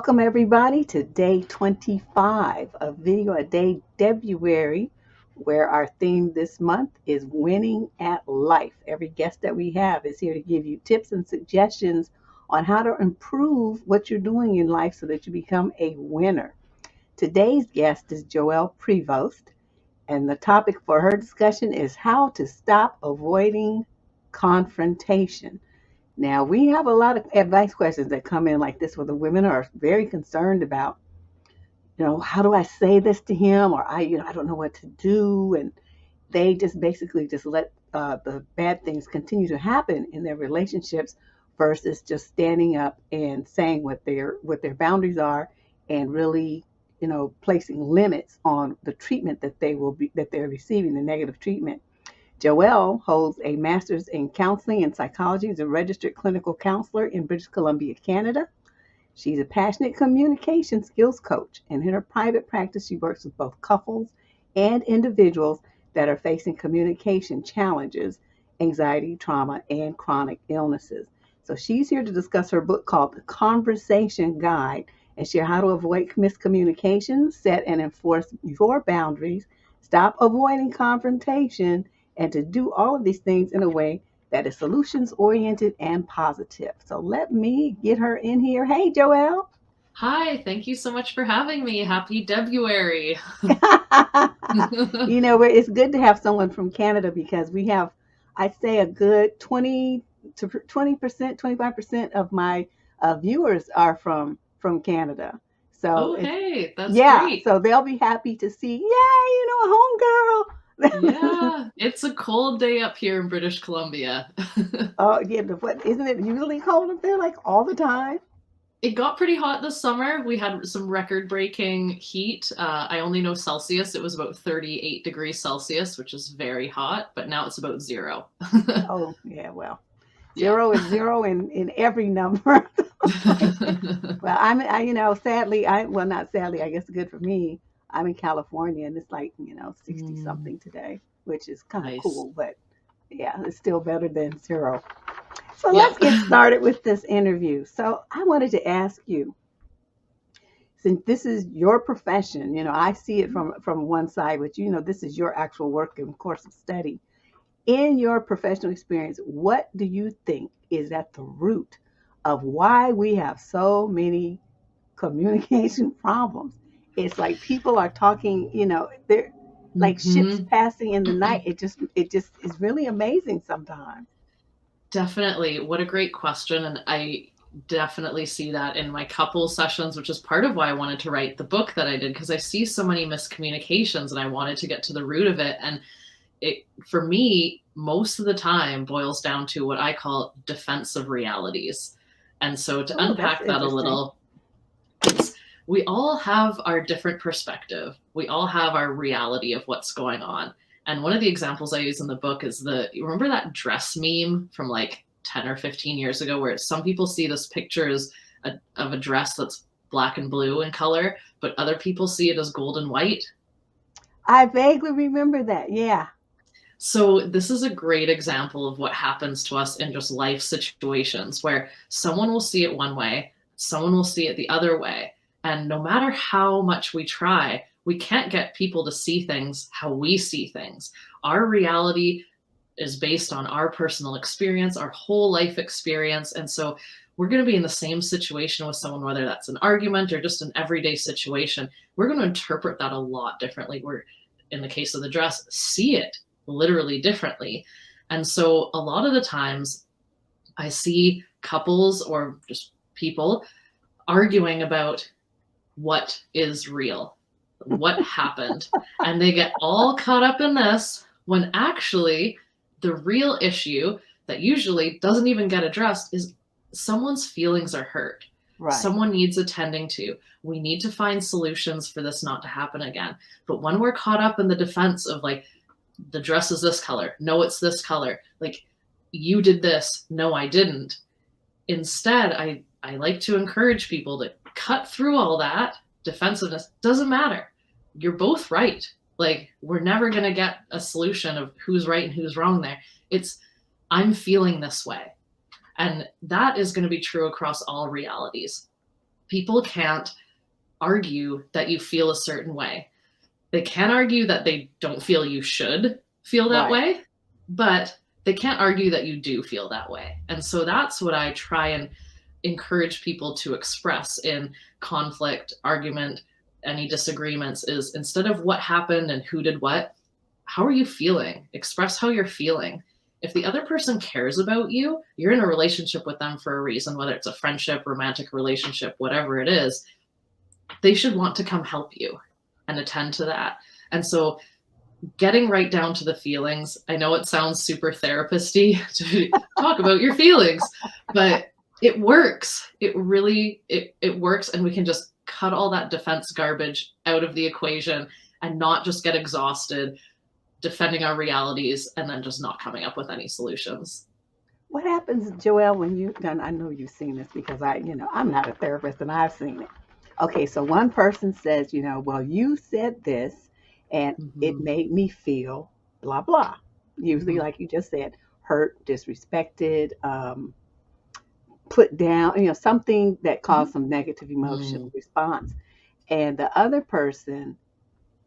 Welcome everybody to day 25 of Video a Day Debruary, where our theme this month is winning at life. Every guest that we have is here to give you tips and suggestions on how to improve what you're doing in life so that you become a winner. Today's guest is Joelle Prevost, and the topic for her discussion is how to stop avoiding confrontation. Now, we have a lot of advice questions that come in like this where the women are very concerned about, how do I say this to him? Or I don't know what to do. And they just basically just let the bad things continue to happen in their relationships versus just standing up and saying what their boundaries are and really, placing limits on the treatment that they're receiving, the negative treatment. Joelle holds a master's in counseling and psychology as a registered clinical counselor in British Columbia, Canada. She's a passionate communication skills coach, and in her private practice, she works with both couples and individuals that are facing communication challenges, anxiety, trauma, and chronic illnesses. So she's here to discuss her book called The Conversation Guide and share how to avoid miscommunication, set and enforce your boundaries, stop avoiding confrontation, and to do all of these things in a way that is solutions oriented and positive. So let me get her in here. Hey, Joelle. Hi, thank you so much for having me. Happy Debruary. It's good to have someone from Canada because we have, I'd say, a good 20 to 20%, 25% of my viewers are from Canada. So Oh, it's, hey, that's yeah, great. so they'll be happy to see, a homegirl. Yeah, it's a cold day up here in British Columbia. Oh, yeah, but what isn't it usually cold up there like all the time? It got pretty hot this summer. We had some record-breaking heat. I only know Celsius. It was about 38 degrees Celsius, which is very hot, but now it's about zero. Oh, yeah, well, Yeah. zero is zero in every number. Well, sadly, well, not sadly, I guess good for me. I'm in California and it's like, 60 Mm, something today, which is kind of nice. cool, but yeah, it's still better than zero. So let's Yep. get started with this interview. So I wanted to ask you, since this is your profession, I see it from one side, but this is your actual work and course of study. In your professional experience, what do you think is at the root of why we have so many communication problems? It's like people are talking, they're like ships hmm passing in the night. It just is really amazing sometimes. Definitely. What a great question. And I definitely see that in my couple sessions, which is part of why I wanted to write the book that I did, because I see so many miscommunications and I wanted to get to the root of it. And it, for me, most of the time boils down to what I call defensive realities. And so to Oh, that's unpack that a interesting. little, it's we all have our different perspective. We all have our reality of what's going on. And one of the examples I use in the book is you remember that dress meme from like 10 or 15 years ago where some people see this picture as of a dress that's black and blue in color, but other people see it as gold and white. I vaguely remember that. Yeah. So this is a great example of what happens to us in just life situations where someone will see it one way, someone will see it the other way. And no matter how much we try, we can't get people to see things how we see things. Our reality is based on our personal experience, our whole life experience. And so we're going to be in the same situation with someone, whether that's an argument or just an everyday situation. We're going to interpret that a lot differently. We're, in the case of the dress, see it literally differently. And so a lot of the times I see couples or just people arguing about what is real, what happened. And they get all caught up in this when actually the real issue that usually doesn't even get addressed is someone's feelings are hurt. Right. Someone needs attending to. We need to find solutions for this not to happen again. But when we're caught up in the defense of like, the dress is this color, no, it's this color, like, you did this, no, I didn't. Instead, I like to encourage people to cut through all that defensiveness. Doesn't matter. You're both right. Like, we're never going to get a solution of who's right and who's wrong there. It's, I'm feeling this way. And that is going to be true across all realities. People can't argue that you feel a certain way. They can argue that they don't feel you should feel that Right. way, but they can't argue that you do feel that way. And so that's what I try and encourage people to express in conflict, argument, any disagreements is, instead of what happened and who did what, how are you feeling? Express how you're feeling. If the other person cares about you, you're in a relationship with them for a reason, whether it's a friendship, romantic relationship, whatever it is, they should want to come help you and attend to that. And so getting right down to the feelings, I know it sounds super therapist-y to talk about your feelings, but it works. It really, it works. And we can just cut all that defense garbage out of the equation and not just get exhausted defending our realities and then just not coming up with any solutions. What happens, Joelle, when you done? I know you've seen this because I'm not a therapist and I've seen it. Okay, so one person says, well, you said this and it Mm-hmm. made me feel blah, blah. Usually, Mm-hmm. like you just said, hurt, disrespected, put down, something that caused some negative emotional Mm-hmm. response. And the other person,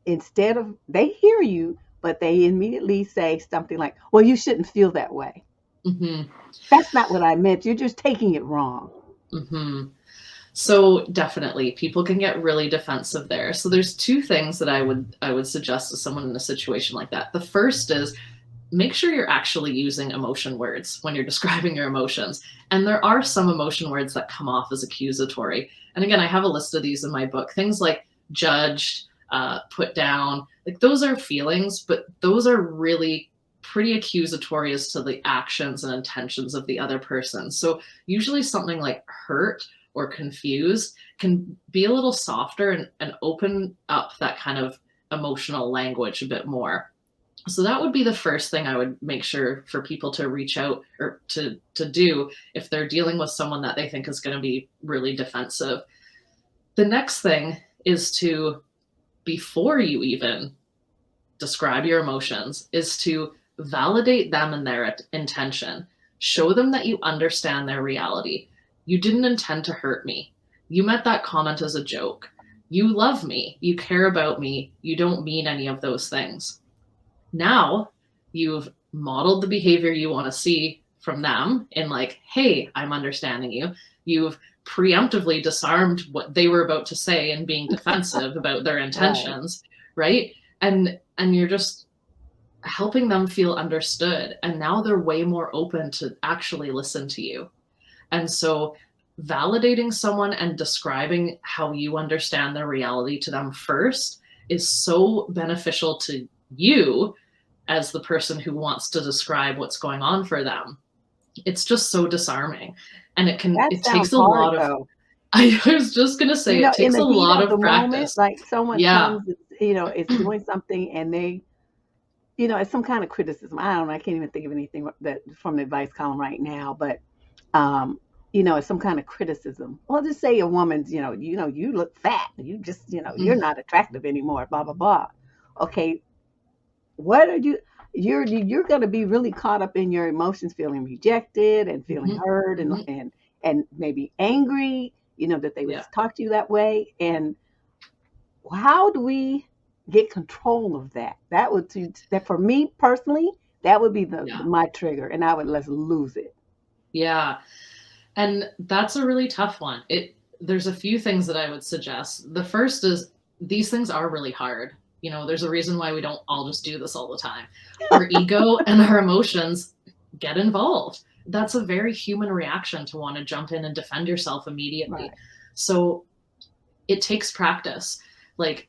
instead of, they hear you, but they immediately say something like, well, you shouldn't feel that way. Mm-hmm. That's not what I meant. You're just taking it wrong. Mm-hmm. So definitely people can get really defensive there. So there's two things that I would suggest to someone in a situation like that. The first is make sure you're actually using emotion words when you're describing your emotions. And there are some emotion words that come off as accusatory. And again, I have a list of these in my book. Things like judged, put down, like those are feelings, but those are really pretty accusatory as to the actions and intentions of the other person. So usually something like hurt or confused can be a little softer and open up that kind of emotional language a bit more. So that would be the first thing I would make sure for people to reach out or to do if they're dealing with someone that they think is going to be really defensive. The next thing is to, before you even describe your emotions, is to validate them and their intention. Show them that you understand their reality. You didn't intend to hurt me. You meant that comment as a joke. You love me. You care about me. You don't mean any of those things. Now you've modeled the behavior you want to see from them in like, hey, I'm understanding you. You've preemptively disarmed what they were about to say and being defensive about their Right. intentions, right? And you're just helping them feel understood. And now they're way more open to actually listen to you. And so validating someone and describing how you understand their reality to them first is so beneficial to you as the person who wants to describe what's going on for them. It's just so disarming. And That it takes sounds a hard lot of, though. I was just going to say, it In takes the a heat lot of of the moment, practice. like someone Yeah. comes, is doing something and they, it's some kind of criticism. I don't know. I can't even think of anything that from the advice column right now, but um, it's some kind of criticism. Well, just say a woman's, you look fat. You just, you're Mhm. not attractive anymore. Blah blah blah. Okay, what are you're going to be really caught up in your emotions, feeling rejected and feeling Mhm. hurt and Mhm. maybe angry, that they would Yeah. talk to you that way. And how do we get control of that? That for me personally, that would be Yeah. my trigger, and I would let's lose it. Yeah. And that's a really tough one. There's a few things that I would suggest. The first is these things are really hard. There's a reason why we don't all just do this all the time. Our ego and our emotions get involved. That's a very human reaction to want to jump in and defend yourself immediately. Right. So it takes practice. Like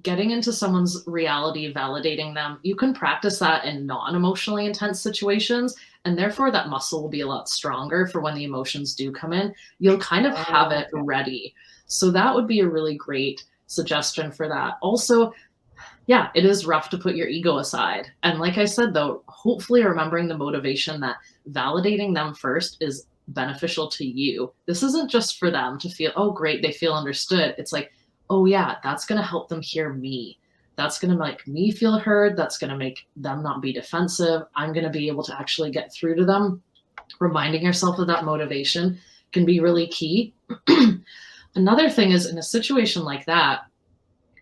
getting into someone's reality, validating them, you can practice that in non-emotionally intense situations. And therefore, that muscle will be a lot stronger for when the emotions do come in. You'll kind of have Oh, it okay. ready. So that would be a really great suggestion for that. Also, yeah, it is rough to put your ego aside. And like I said, though, hopefully remembering the motivation that validating them first is beneficial to you. This isn't just for them to feel, oh, great, they feel understood. It's like, oh, yeah, that's going to help them hear me. That's going to make me feel heard. That's going to make them not be defensive. I'm going to be able to actually get through to them. Reminding yourself of that motivation can be really key. Another thing is, in a situation like that,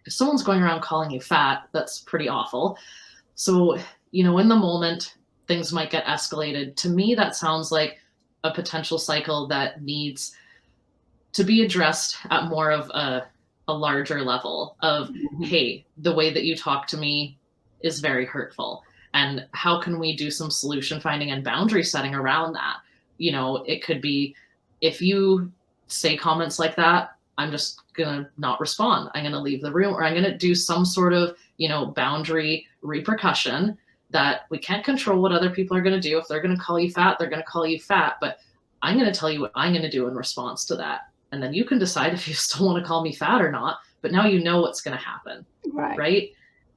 if someone's going around calling you fat, that's pretty awful. So, in the moment, things might get escalated. To me, that sounds like a potential cycle that needs to be addressed at more of a larger level of, Mhm. hey, the way that you talk to me is very hurtful. And how can we do some solution finding and boundary setting around that? It could be, if you say comments like that, I'm just going to not respond. I'm going to leave the room, or I'm going to do some sort of, boundary repercussion that we can't control what other people are going to do. If they're going to call you fat, they're going to call you fat. But I'm going to tell you what I'm going to do in response to that. And then you can decide if you still want to call me fat or not. But now you know what's going to happen. Right. Right.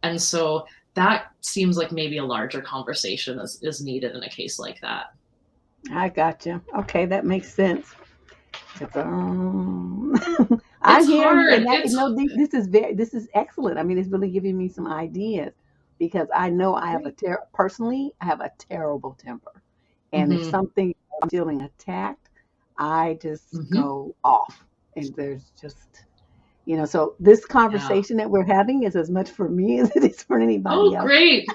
And so that seems like maybe a larger conversation is needed in a case like that. I got you. Okay, that makes sense. I It's hear you, and hard. that this is excellent. I mean, it's really giving me some ideas because I know I have Great. personally I have a terrible temper, and if Mm-hmm. something I'm feeling attacked, I just Mm-hmm. go off, and there's just so this Yeah. conversation that we're having is as much for me as it is for anybody Oh, else. great.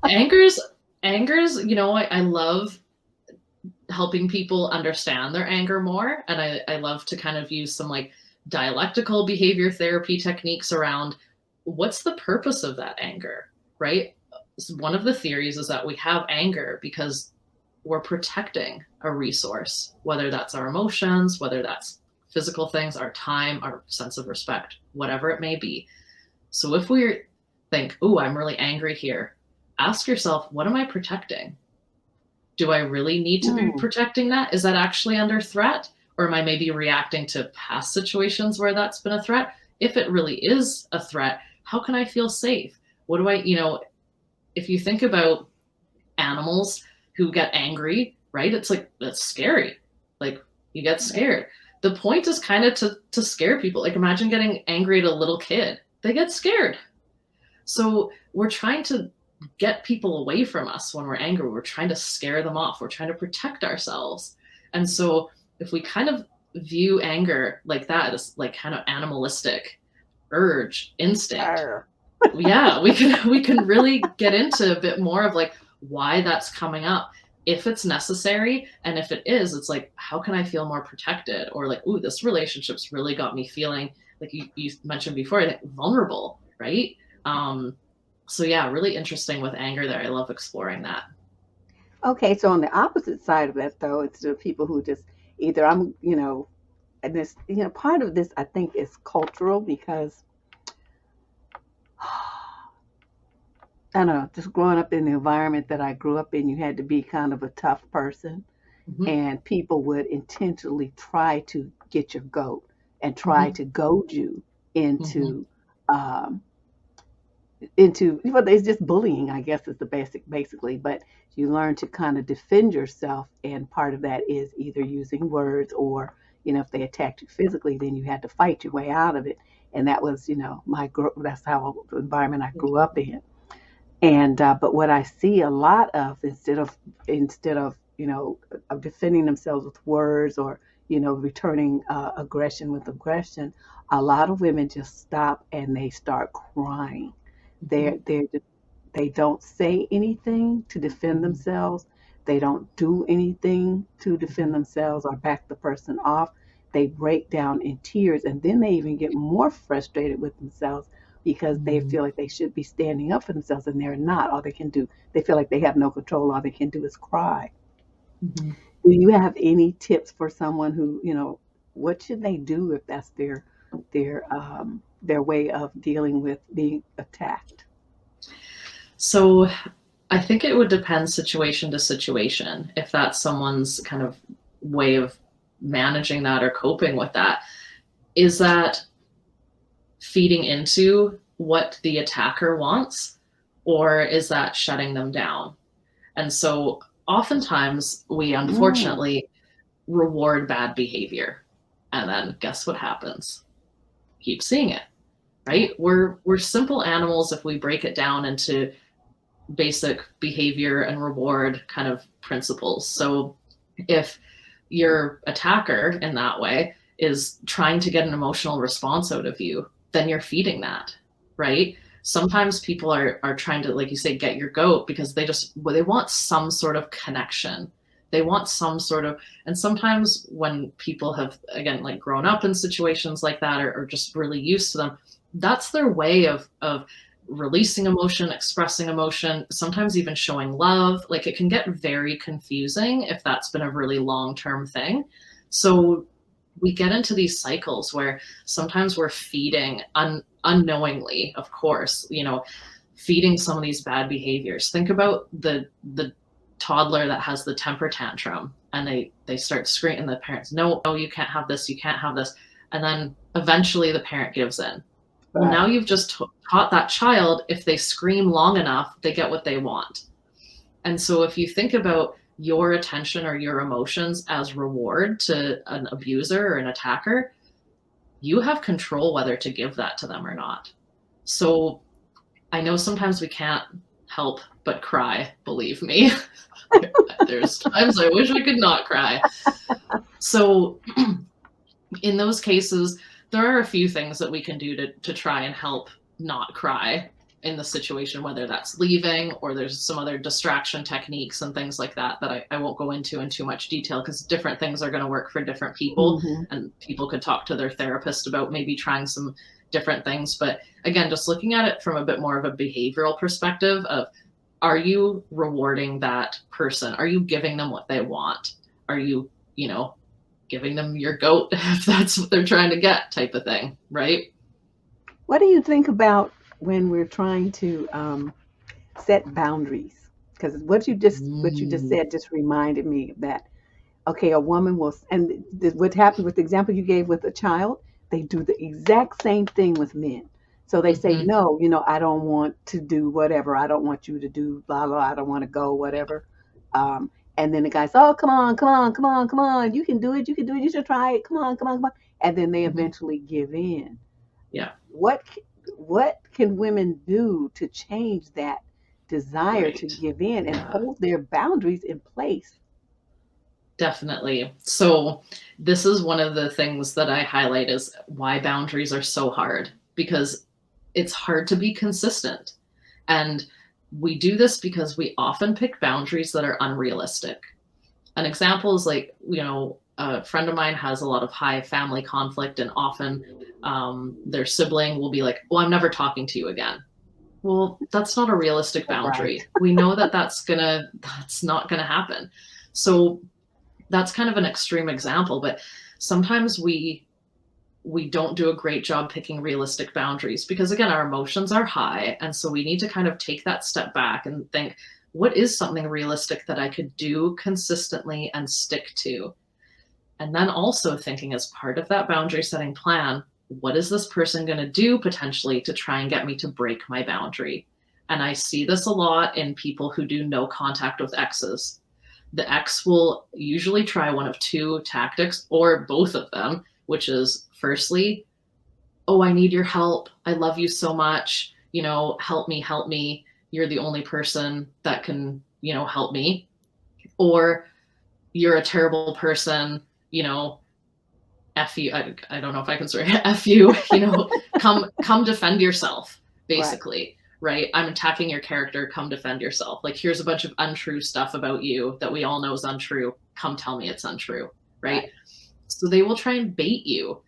Anger's anger's, I love helping people understand their anger more. And I love to kind of use some like dialectical behavior therapy techniques around what's the purpose of that anger, right? So one of the theories is that we have anger because we're protecting a resource, whether that's our emotions, whether that's physical things, our time, our sense of respect, whatever it may be. So if we think, oh, I'm really angry here, ask yourself, what am I protecting? Do I really need to be Mm, protecting that? Is that actually under threat? Or am I maybe reacting to past situations where that's been a threat? If it really is a threat, how can I feel safe? What do I, if you think about animals who get angry, right? It's like, that's scary. Like, you get scared. The point is kind of to scare people. Like, imagine getting angry at a little kid. They get scared. So we're trying to get people away from us when we're angry. We're trying to scare them off. We're trying to protect ourselves. And so if we kind of view anger like that as like kind of animalistic urge, instinct, arr. yeah, we can really get into a bit more of like why that's coming up, if it's necessary. And if it is, it's like, how can I feel more protected? Or like, ooh, this relationship's really got me feeling, like you mentioned before, I think, vulnerable, right? um so yeah, really interesting with anger there. I love exploring that. Okay, so on the opposite side of that, though, it's the people who just either and this, part of this I think is cultural because I don't know, just growing up in the environment that I grew up in, you had to be kind of a tough person, Hmm. and people would intentionally try to get your goat and try Hmm. to goad you Hmm. into um, well, it's just bullying, I guess, is the basically. But you learn to kind of defend yourself, and part of that is either using words or if they attacked you physically, then you had to fight your way out of it. And that was that's how the environment I grew up in. And but what I see a lot of, instead of of defending themselves with words or returning aggression with aggression, a lot of women just stop and they start crying. Hmm. They don't say anything to defend Hmm. themselves. They don't do anything to defend Hmm. themselves or back the person off. They break down in tears, and then they even get more frustrated with themselves because they Hmm. feel like they should be standing up for themselves and they're not. All they can do, they feel like they have no control. All they can do is cry. Hmm. Do you have any tips for someone who, what should they do if that's their way of dealing with being attacked? So I think it would depend situation to situation if that's someone's kind of way of managing that or coping with that. Is that feeding into what the attacker wants, or is that shutting them down? And so oftentimes we Mm, unfortunately reward bad behavior. And then guess what happens? Keep seeing it, yeah. right? We're simple animals if we break it down into basic behavior and reward kind of principles. So if your attacker in that way is trying to get an emotional response out of you, then you're feeding that, right? Sometimes people are trying to, like you say, get your goat because they want some sort of connection. They want some sort of, and sometimes when people have, again, like grown up in situations like that, or just really used to them, that's their way of releasing emotion, expressing emotion, sometimes even showing love. Like, it can get very confusing if that's been a really long-term thing. So we get into these cycles where sometimes we're feeding unknowingly, of course, feeding some of these bad behaviors. Think about the toddler that has the temper tantrum, and they start screaming, and the parents, no, you can't have this, you can't have this. And then eventually the parent gives in. Well, now you've just taught that child, if they scream long enough, they get what they want. And so if you think about your attention or your emotions as reward to an abuser or an attacker, you have control whether to give that to them or not. So I know sometimes we can't help but cry, believe me. There's times I wish I could not cry. So in those cases, there are a few things that we can do to try and help not cry in the situation, whether that's leaving or there's some other distraction techniques and things like that I won't go into in too much detail, because different things are going to work for different people. And people could talk to their therapist about maybe trying some different things. But again, just looking at it from a bit more of a behavioral perspective of, are you rewarding that person? Are you giving them what they want? Are you, giving them your goat if that's what they're trying to get, type of thing, right? What do you think about when we're trying to set boundaries? Because what you just said just reminded me of that. Okay, a woman will, and what happened with the example you gave with a child, they do the exact same thing with men. So they say, no, I don't want to do whatever. I don't want you to do blah, blah. I don't want to go, whatever. And then the guy says, oh, come on, come on, come on, come on. You can do it. You can do it. You should try it. Come on, come on, come on. And then they eventually give in. Yeah. What can women do to change that desire to give in and hold their boundaries in place? Definitely. So this is one of the things that I highlight is why boundaries are so hard, because it's hard to be consistent. And we do this because we often pick boundaries that are unrealistic. An example is like, a friend of mine has a lot of high family conflict, and often their sibling will be like, well, I'm never talking to you again. Well, that's not a realistic boundary. Right. We know that that's not gonna happen. So that's kind of an extreme example, but sometimes we don't do a great job picking realistic boundaries because, again, our emotions are high. And so we need to kind of take that step back and think, what is something realistic that I could do consistently and stick to? And then also thinking, as part of that boundary setting plan, what is this person going to do potentially to try and get me to break my boundary? And I see this a lot in people who do no contact with exes. The ex will usually try one of two tactics, or both of them, which is, firstly, oh, I need your help. I love you so much. Help me, help me. You're the only person that can, help me. Or you're a terrible person, F you. I don't know if I can swear. F you, come defend yourself, basically. Right? I'm attacking your character. Come defend yourself. Like, here's a bunch of untrue stuff about you that we all know is untrue. Come tell me it's untrue. Right? So they will try and bait you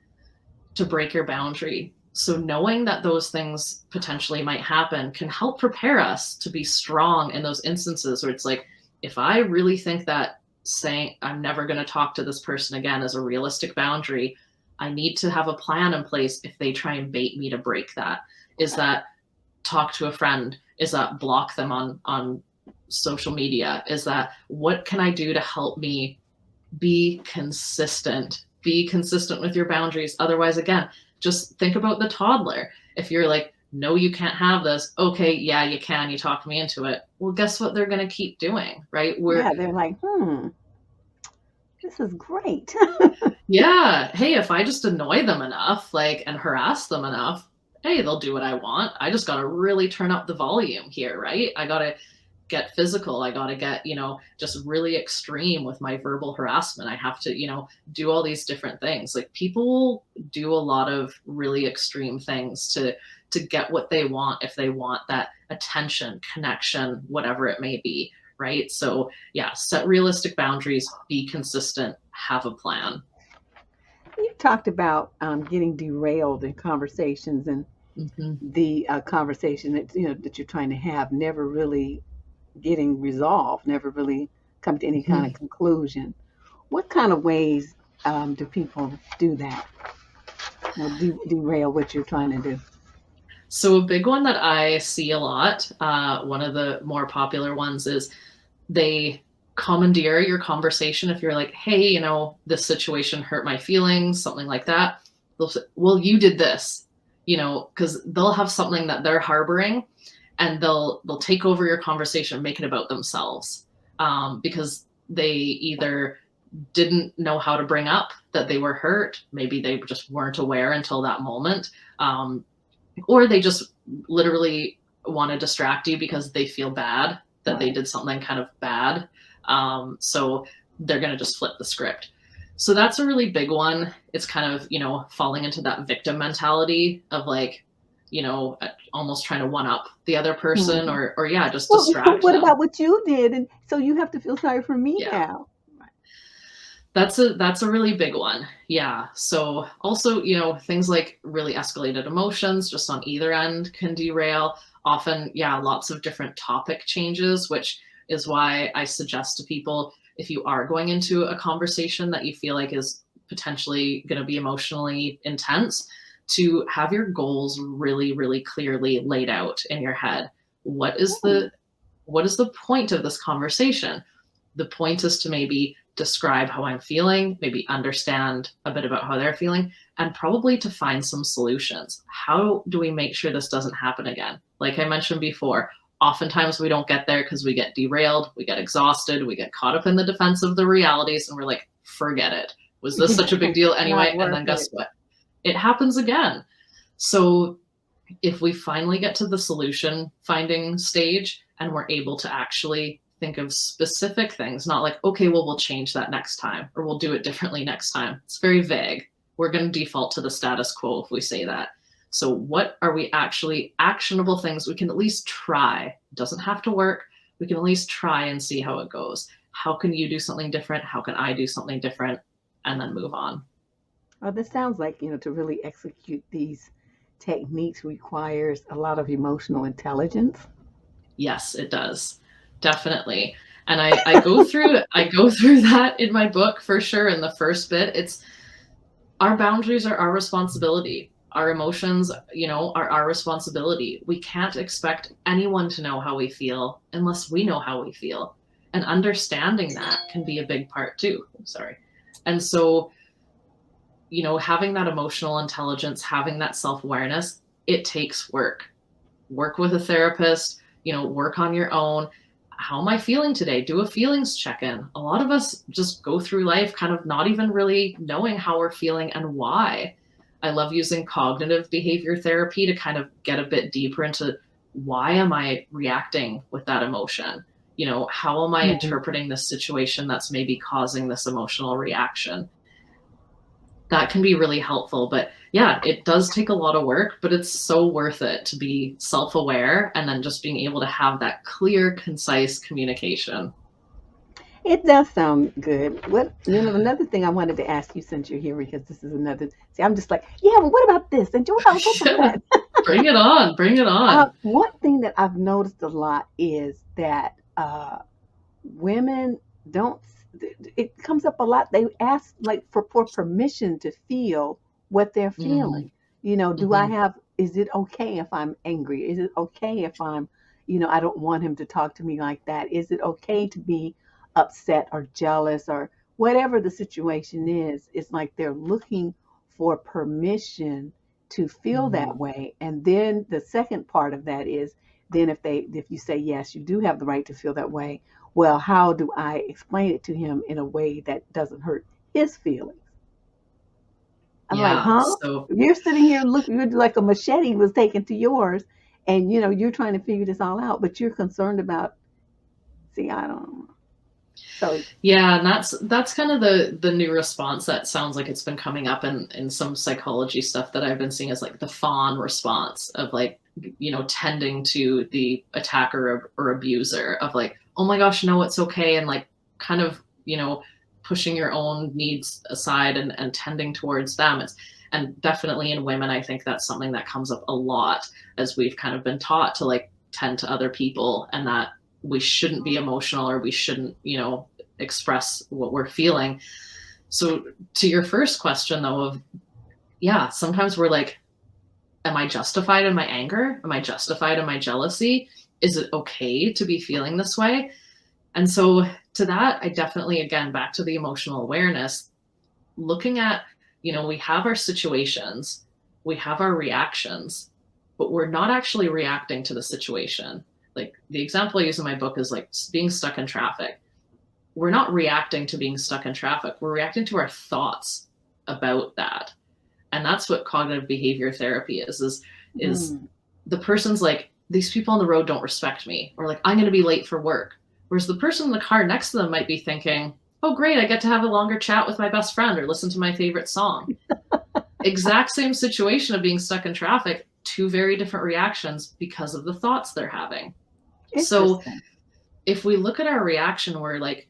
to break your boundary. So knowing that those things potentially might happen can help prepare us to be strong in those instances where it's like, if I really think that saying I'm never going to talk to this person again is a realistic boundary, I need to have a plan in place if they try and bait me to break that. Is that talk to a friend? Is that block them on social media? Is that, what can I do to help me be consistent? Be consistent with your boundaries. Otherwise, again, just think about the toddler. If you're like, no, you can't have this. Okay, yeah, you can. You talked me into it. Well, guess what they're going to keep doing, right? They're like, this is great. Yeah. Hey, if I just annoy them enough, and harass them enough, hey, they'll do what I want. I just got to really turn up the volume here, right? I got to get physical. I got to get, just really extreme with my verbal harassment. I have to, do all these different things. Like, people do a lot of really extreme things to get what they want, if they want that attention, connection, whatever it may be, right? So yeah, set realistic boundaries, be consistent, have a plan. You talked about getting derailed in conversations, and Hmm. the conversation that that you're trying to have never really getting resolved, never really come to any kind of conclusion. What kind of ways do people do that? Derail what you're trying to do. So a big one that I see a lot, one of the more popular ones, is they commandeer your conversation. If you're like, hey, this situation hurt my feelings, something like that, they'll say, well, you did this, because they'll have something that they're harboring, and they'll take over your conversation, make it about themselves, because they either didn't know how to bring up that they were hurt, maybe they just weren't aware until that moment, or they just literally want to distract you because they feel bad that they did something kind of bad. So they're going to just flip the script. So that's a really big one. It's kind of, falling into that victim mentality of like, almost trying to one up the other person, Hmm. or yeah, just Well, distract what them. about what you did? And so you have to feel sorry for me Yeah. now. That's a really big one. Yeah. So also, things like really escalated emotions just on either end can derail. Often, yeah, lots of different topic changes, which is why I suggest to people, if you are going into a conversation that you feel like is potentially going to be emotionally intense, to have your goals really, really clearly laid out in your head. What is Hmm. the point of this conversation? The point is to maybe describe how I'm feeling, maybe understand a bit about how they're feeling, and probably to find some solutions. How do we make sure this doesn't happen again? Like I mentioned before, oftentimes we don't get there because we get derailed, we get exhausted, we get caught up in the defense of the realities, and we're like, forget it. Was this such a big deal Not anyway? And worth then guess it. what? It happens again. So if we finally get to the solution finding stage and we're able to actually think of specific things, not like, okay, well, we'll change that next time or we'll do it differently next time. It's very vague. We're going to default to the status quo if we say that. So, what are we actually actionable things we can at least try? It doesn't have to work. We can at least try and see how it goes. How can you do something different? How can I do something different? And then move on. Well, this sounds like, to really execute these techniques requires a lot of emotional intelligence. Yes, it does. Definitely. And I go through that in my book for sure in the first bit. It's our boundaries are our responsibility. Our emotions, are our responsibility. We can't expect anyone to know how we feel unless we know how we feel. And understanding that can be a big part too. Sorry. And so, having that emotional intelligence, having that self-awareness, it takes work. Work with a therapist, work on your own. How am I feeling today? Do a feelings check in. A lot of us just go through life kind of not even really knowing how we're feeling and why. I love using cognitive behavior therapy to kind of get a bit deeper into why am I reacting with that emotion? How am I Mhm. interpreting this situation that's maybe causing this emotional reaction? That can be really helpful. But yeah, it does take a lot of work, but it's so worth it to be self aware and then just being able to have that clear, concise communication. It does sound good. Another thing I wanted to ask you since you're here, because this is another, see, I'm just like, yeah, well, what about this? And Joelle, what about Yeah, that? bring it on, bring it on. One thing that I've noticed a lot is that women don't, it comes up a lot. They ask like for permission to feel what they're Mm-hmm. feeling. Mm-hmm. Is it okay if I'm angry? Is it okay if I don't want him to talk to me like that? Is it okay to be upset or jealous or whatever the situation is? It's like they're looking for permission to feel Mm-hmm. that way. And then the second part of that is, then if you say yes, you do have the right to feel that way, well, how do I explain it to him in a way that doesn't hurt his feelings? I'm like, Yeah. huh? So You're sitting here, look, you're like a machete was taken to yours, and you're trying to figure this all out, but you're concerned about, See, I don't. So Yeah, and that's kind of the new response that sounds like it's been coming up in some psychology stuff that I've been seeing as like the fawn response of like, tending to the attacker or abuser of like, oh my gosh, no, it's okay, and like kind of, pushing your own needs aside and tending towards them. And definitely in women, I think that's something that comes up a lot as we've kind of been taught to like tend to other people, and that we shouldn't be emotional, or we shouldn't, express what we're feeling. So to your first question though, of yeah, sometimes we're like, am I justified in my anger? Am I justified in my jealousy? Is it okay to be feeling this way? And so to that, I definitely, again, back to the emotional awareness, looking at, we have our situations, we have our reactions, but we're not actually reacting to the situation. Like the example I use in my book is like being stuck in traffic. We're not reacting to being stuck in traffic. We're reacting to our thoughts about that. And that's what cognitive behavior therapy is the person's like, these people on the road don't respect me, or like, I'm going to be late for work. Whereas the person in the car next to them might be thinking, oh, great, I get to have a longer chat with my best friend or listen to my favorite song. Exact same situation of being stuck in traffic, two very different reactions because of the thoughts they're having. So if we look at our reaction, we're like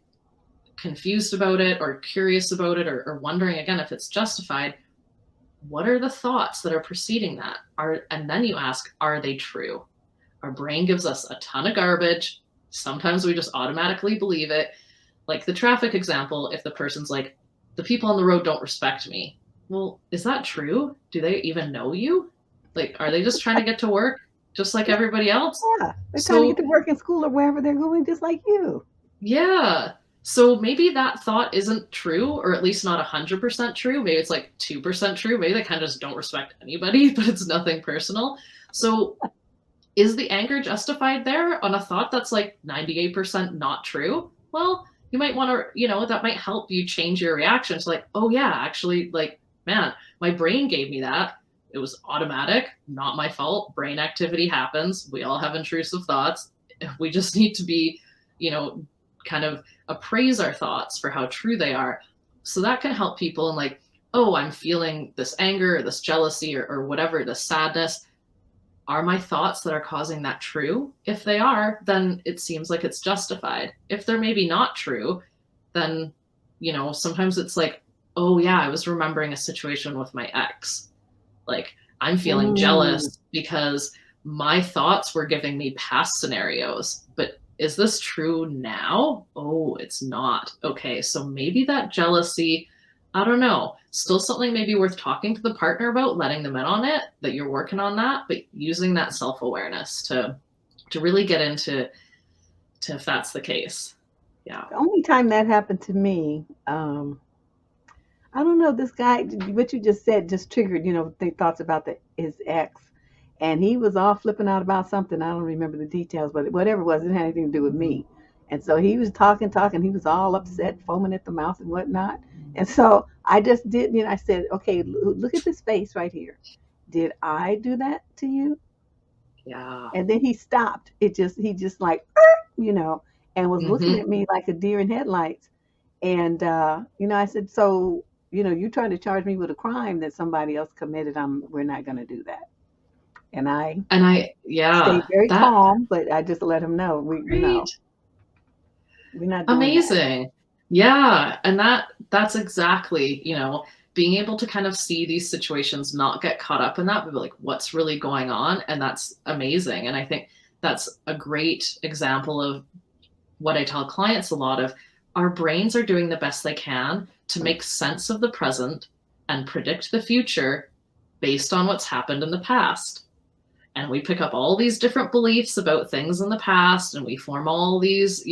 confused about it or curious about it, or wondering again if it's justified. What are the thoughts that are preceding that? And then you ask, are they true? Our brain gives us a ton of garbage. Sometimes we just automatically believe it. Like the traffic example, if the person's like, the people on the road don't respect me. Well, is that true? Do they even know you? Like, are they just trying to get to work just like everybody else? yeah, they're trying to get to work in school or wherever they're going, just like you. Yeah. So maybe that thought isn't true, or at least not 100% true. Maybe it's like 2% true. Maybe they kind of just don't respect anybody, but it's nothing personal. So is the anger justified there on a thought that's like 98% not true? Well, you might want to, that might help you change your reaction to like, oh yeah, actually, like, man, my brain gave me that. It was automatic, not my fault. Brain activity happens. We all have intrusive thoughts. We just need to be, kind of appraise our thoughts for how true they are. So that can help people in like, oh, I'm feeling this anger or this jealousy or whatever, this sadness. Are my thoughts that are causing that true? If they are, then it seems like it's justified. If they're maybe not true, then, sometimes it's like, oh yeah, I was remembering a situation with my ex. Like I'm feeling jealous because my thoughts were giving me past scenarios, but is this true now? Oh, it's not. Okay, so maybe that jealousy, I don't know, still something maybe worth talking to the partner about, letting them in on it, that you're working on that, but using that self-awareness to really get into if that's the case. Yeah. The only time that happened to me, I don't know, this guy, what you just said just triggered, the thoughts about his ex. And he was all flipping out about something. I don't remember the details, but whatever it was, it had anything to do with me. And so he was talking. He was all upset, foaming at the mouth and whatnot. And so I just did, I said, okay, look at this face right here. Did I do that to you? Yeah. And then he stopped. He just like, and was looking at me like a deer in headlights. And, I said, so, you're trying to charge me with a crime that somebody else committed. We're not going to do that. And I yeah, stayed very that calm, but I just let him know great. We're not doing that. Amazing. Yeah, and that's exactly, being able to kind of see these situations, not get caught up in that, but like what's really going on, and that's amazing. And I think that's a great example of what I tell clients a lot of. Our brains are doing the best they can to make sense of the present and predict the future based on what's happened in the past. And we pick up all these different beliefs about things in the past, and we form all these,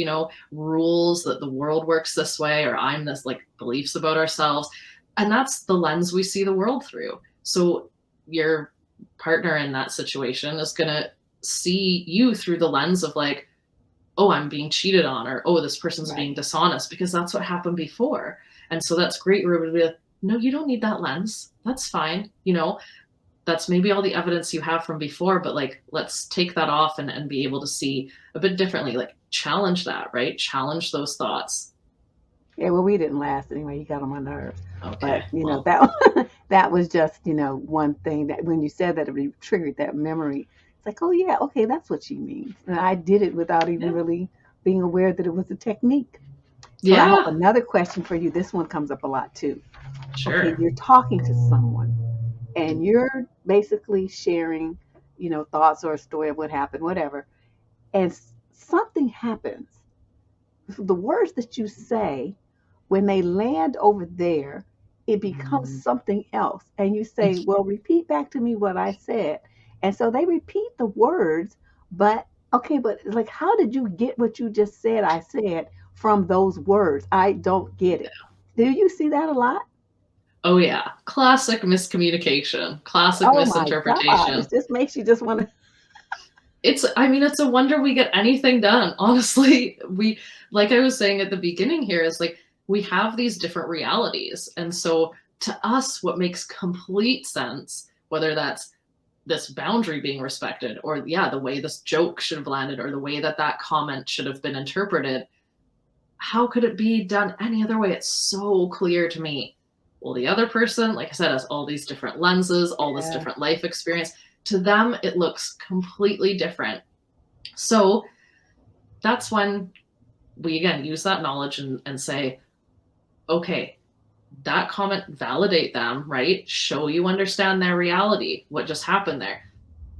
rules that the world works this way, or I'm this, like, beliefs about ourselves. And that's the lens we see the world through. So your partner in that situation is going to see you through the lens of like, oh, I'm being cheated on, or oh, this person's being dishonest, because that's what happened before. And so that's great. We're able to be like, no, you don't need that lens. That's fine. that's maybe all the evidence you have from before, but like, let's take that off and be able to see a bit differently, like challenge that, right? Challenge those thoughts. Yeah, well, we didn't last anyway. You got on my nerves. Okay. But, you know, Well, that that was just, one thing that when you said that, it triggered that memory. It's like, oh, yeah, okay, that's what she means. And I did it without even yeah. really being aware that it was a technique. So I have Yeah, another question for you. This one comes up a lot too. Okay, sure. you're talking to someone and you're basically sharing, thoughts or a story of what happened, whatever, and something happens. The words that you say, when they land over there, it becomes something else. And you say, well, repeat back to me what I said. And so they repeat the words, but okay, but like, how did you get what you just said? I said from those words. I don't get it. Do you see that a lot? Oh yeah. Classic miscommunication, classic Oh my God. misinterpretation. It just makes you just want to. I mean, it's a wonder we get anything done. Honestly, like I was saying at the beginning here, is like we have these different realities. And so to us, what makes complete sense, whether that's this boundary being respected, or yeah, the way this joke should have landed, or the way that that comment should have been interpreted, how could it be done any other way? It's so clear to me. Well, the other person, like I said, has all these different lenses, all this Yeah. different life experience. To them, it looks completely different. So that's when we again use that knowledge and say, okay, that comment, validate them, right? Show you understand their reality, what just happened there.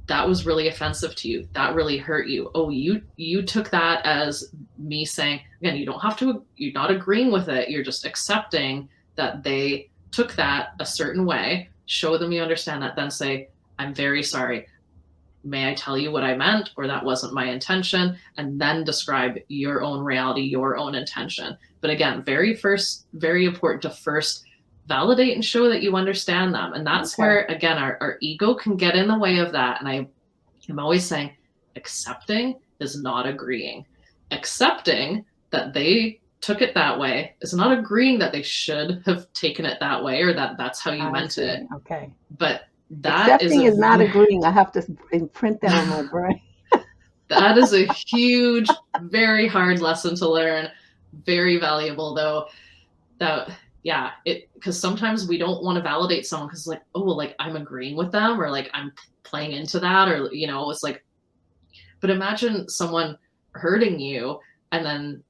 That was really offensive to you. That really hurt you. Oh, you took that as me saying, again, you don't have to, you're not agreeing with it. You're just accepting that they took that a certain way. Show them you understand that, then say, I'm very sorry. May I tell you what I meant, or that wasn't my intention, and then describe your own reality, your own intention. But again, very important to first validate and show that you understand them. And that's Okay. where, again, our ego can get in the way of that. And I'm always saying, accepting is not agreeing. Accepting that they took it that way is not agreeing that they should have taken it that way, or that that's how you I meant it. see. Okay. But that is Accepting a is not agreeing. I have to imprint that on my brain. that is a huge, very hard lesson to learn. Very valuable though. That yeah, it because sometimes we don't want to validate someone because like, oh well, like I'm agreeing with them, or like I'm playing into that, or it's like, but imagine someone hurting you, and then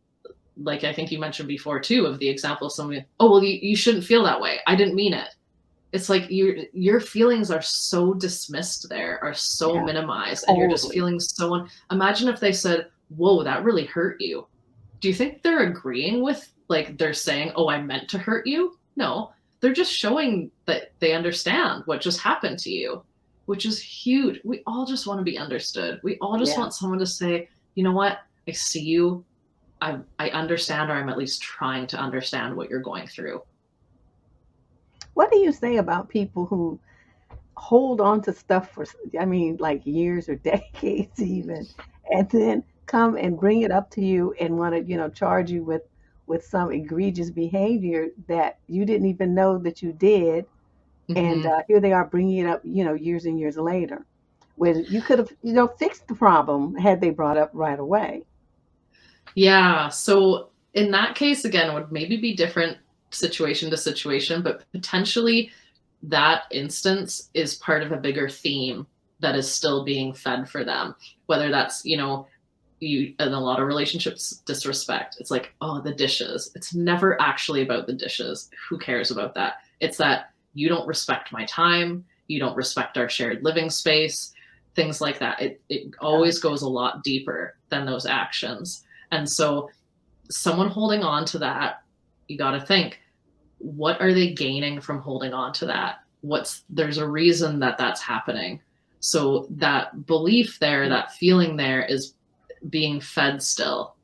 like I think you mentioned before too, of the example of someone, oh well, you shouldn't feel that way. I didn't mean it. It's like your feelings are so dismissed there, are so Yeah, minimized, and you're just totally. feeling so imagine if they said, whoa, that really hurt you. Do you think they're agreeing with, like they're saying, oh, I meant to hurt you? No, they're just showing that they understand what just happened to you, which is huge. We all just want to be understood. We all just Yeah. want someone to say, you know what, I see you. I understand, or I'm at least trying to understand what you're going through. What do you say about people who hold on to stuff for, I mean, like years or decades even, and then come and bring it up to you and want to, charge you with some egregious behavior that you didn't even know that you did, and Hmm. here they are bringing it up, years and years later, when you could have, fixed the problem had they brought up right away. Yeah. So in that case, again, it would maybe be different situation to situation, but potentially that instance is part of a bigger theme that is still being fed for them. Whether that's, you in a lot of relationships, disrespect. It's like, oh, the dishes. It's never actually about the dishes. Who cares about that? It's that you don't respect my time. You don't respect our shared living space, things like that. It always Gotcha. goes a lot deeper than those actions. And so someone holding on to that, you got to think, what are they gaining from holding on to that? There's a reason that that's happening. So that belief there, that feeling there is being fed still.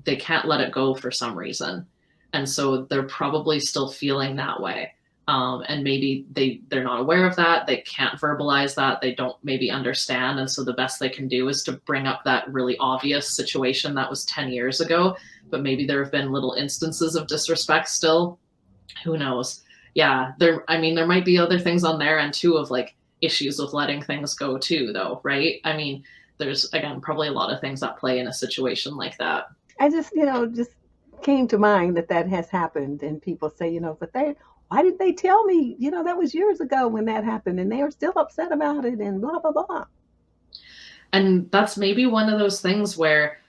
They can't let it go for some reason. And so they're probably still feeling that way. And maybe they're not aware of that. They can't verbalize that. They don't maybe understand. And so the best they can do is to bring up that really obvious situation that was 10 years ago. But maybe there have been little instances of disrespect still. Who knows? Yeah, I mean, there might be other things on their end too, of like, issues with letting things go too, though, right? I mean, there's, again, probably a lot of things at play in a situation like that. I just, just came to mind that that has happened, and people say, but why did they tell me? That was years ago when that happened, and they are still upset about it, and blah blah blah. And that's maybe one of those things where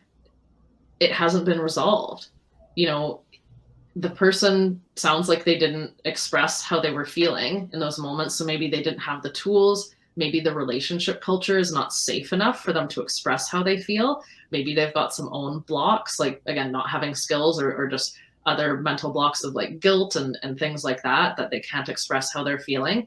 it hasn't been resolved. You know, the person sounds like they didn't express how they were feeling in those moments. So maybe they didn't have the tools. Maybe the relationship culture is not safe enough for them to express how they feel. Maybe they've got some own blocks, like, again, not having skills, or just other mental blocks of like guilt and things like that they can't express how they're feeling.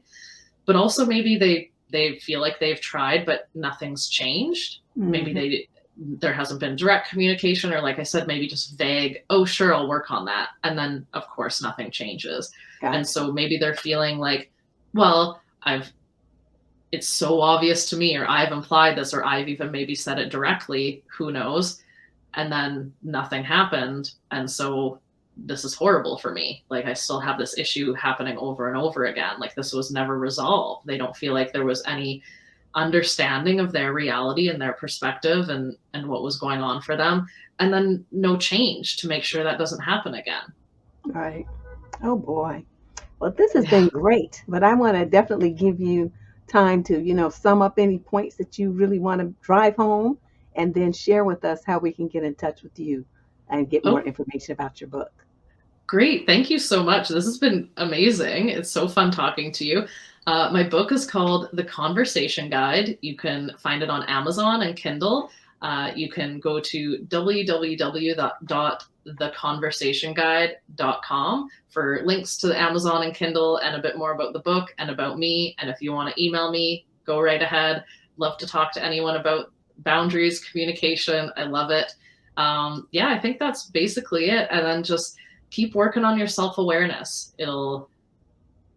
But also maybe they feel like they've tried, but nothing's changed. Maybe there hasn't been direct communication, or, like I said, maybe just vague, oh, sure, I'll work on that. And then, of course, nothing changes. Gotcha. And so maybe they're feeling like, well, it's so obvious to me, or I've implied this, or I've even maybe said it directly, who knows? And then nothing happened. And so this is horrible for me. Like, I still have this issue happening over and over again. Like, this was never resolved. They don't feel like there was any understanding of their reality and their perspective and what was going on for them. And then no change to make sure that doesn't happen again. Right. Oh boy. Well, this has been great, but I want to definitely give you time to, sum up any points that you really want to drive home, and then share with us how we can get in touch with you and get more information about your book. Great. Thank you so much. This has been amazing. It's so fun talking to you. My book is called The Conversation Guide. You can find it on Amazon and Kindle. You can go to www.theconversationguide.com for links to Amazon and Kindle, and a bit more about the book and about me. And if you want to email me, go right ahead. Love to talk to anyone about boundaries, communication. I love it. I think that's basically it. And then just keep working on your self-awareness.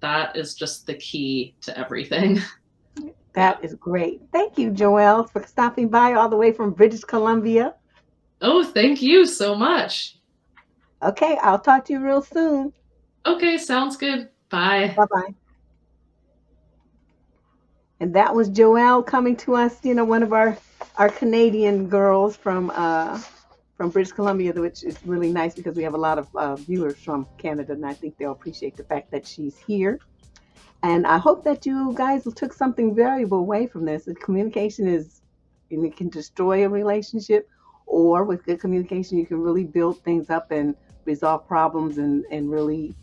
That is just the key to everything. That is great. Thank you, Joelle, for stopping by all the way from British Columbia. Oh, thank you so much. Okay, I'll talk to you real soon. Okay, sounds good. Bye. Bye-bye. And that was Joelle coming to us, one of our Canadian girls from British Columbia, which is really nice because we have a lot of viewers from Canada, and I think they'll appreciate the fact that she's here. And I hope that you guys took something valuable away from this. Communication it can destroy a relationship, or with good communication, you can really build things up and resolve problems and really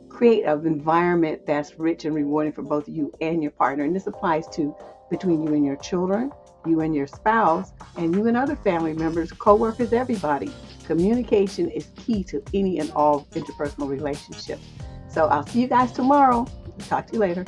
create an environment that's rich and rewarding for both you and your partner. And this applies to between you and your children, you and your spouse, and you and other family members, co-workers, everybody. Communication is key to any and all interpersonal relationships. So I'll see you guys tomorrow. Talk to you later.